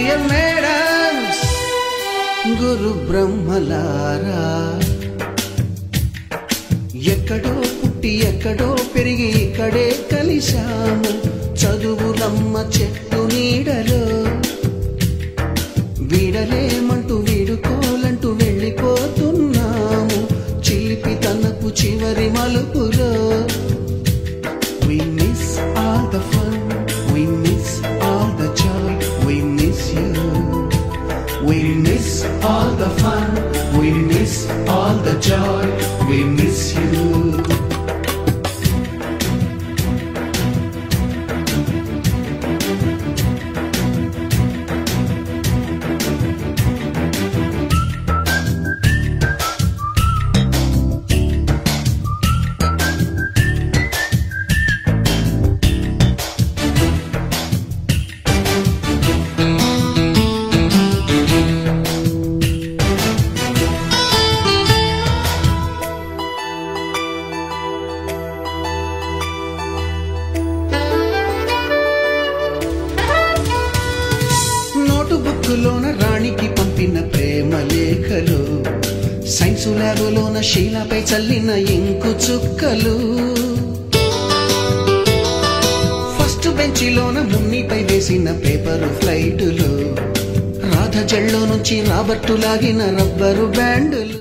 Dear madams గురు బ్రహ్మలారా ఎక్కడో పుట్టి ఎక్కడో పెరిగి ఇక్కడే కలిశాము చదువులమ్మ చెట్టు నీడలో వీడలేమంటూ వీడుకోలంటూ వెళ్ళిపోతున్నాము చిలిపి తనకు చివరి మలుపులో We miss all the fun, we miss all the joy, we miss you. We miss all the fun, we miss all the joy, we miss you. బుక్కులోన రాణికి పంపిన ప్రేమ లేఖలు సైన్సు ల్యాబులోన శీలపై చల్లిన ఇంకు చుక్కలు ఫస్ట్ బెంచిలోన మున్నిపై వేసిన పేపరు ఫ్లైటులు రాధ జల్లో నుంచి రాబర్టు లాగిన rubber బ్యాండులు